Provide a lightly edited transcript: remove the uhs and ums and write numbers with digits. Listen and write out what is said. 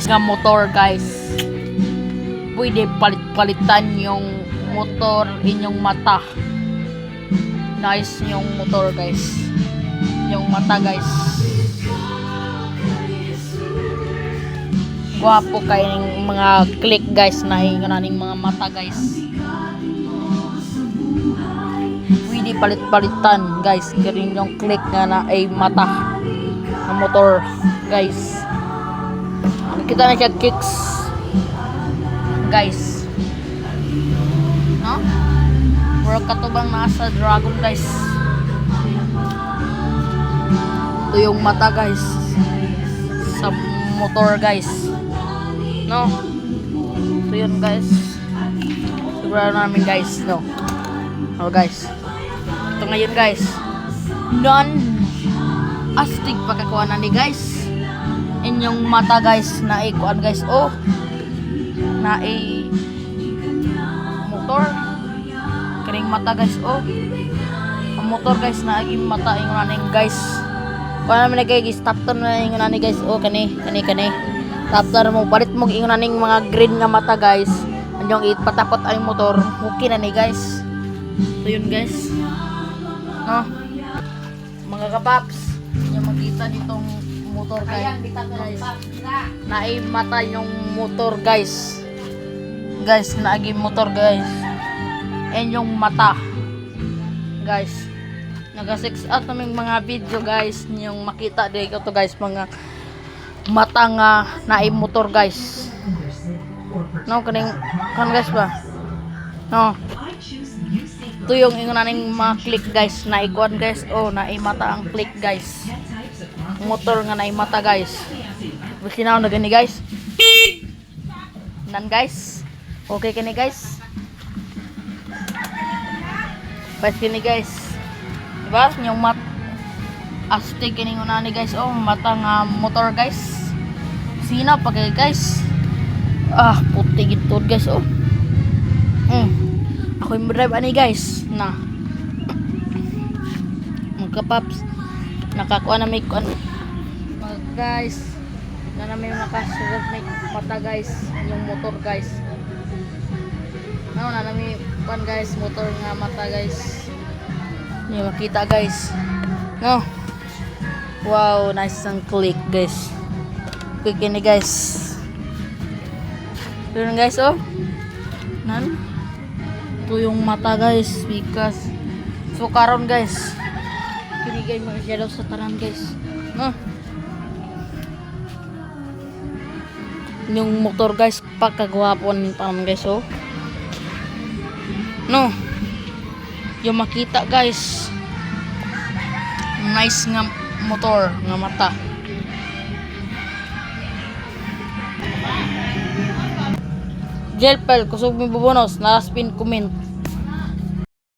nga motor guys. Pwede palit-palitan yung motor inyong mata. Nice yung motor guys. Yung mata guys. Gwapo kayong mga click guys na ingananing mga mata guys. Pwede palit-palitan guys. Galing yung click nga na ay mata ng motor guys. Kita na siya kicks guys, no? Puro katubang nasa dragon guys. Ito yung mata guys sa motor guys, no? Ito yun guys. Sigurado namin guys, no? Oh guys, ito ngayon guys, non-astig pagkakuha na ni guys. Inyong mata guys na ikuan guys, oh na motor kining mata guys, oh ang motor guys na aging mata ingon naning guys. Kuan naman guys, stop to na ingon naning guys, oh kani stop to mo, palit mo ingon naning mga green nga mata guys. Anyong ipatapot ang motor, okay na ni guys. So yun guys, no mga kapaps, yung makita ditong motor guys, naay mata yung motor guys, naagi motor guys, and yung mata guys. Naga-6 out naming mga video guys, yung makita dito to guys, mga mata nga naay motor guys, no kaning kan guys ba, no ito yung ingunaning mga click guys na ikuan guys, oh naay mata ang click guys, motor nga naay mata guys. Bisinaw na gani guys, nan guys, okay kini guys, pas kini guys, diba yung astig kini unani guys, oh mata nga motor guys. Sina pa kay guys, puti gito guys, oh ako yung drive ani guys na magkapaps. Nakakuha na may kuan mga guys, na may nakasulat may mata guys yung motor guys, no na may kuan guys, motor nga mata guys, yung makita guys, no wow nice ang click guys, quick ini guys. Yun guys, oh nan ito yung mata guys, because so karon guys kinigay mga shadow sa tanan guys, no yung motor guys pagkagwapon pa naman guys, oh no yung makita guys, nice nga motor nga mata. Jelpel kusog mi bubonos, last pin comment.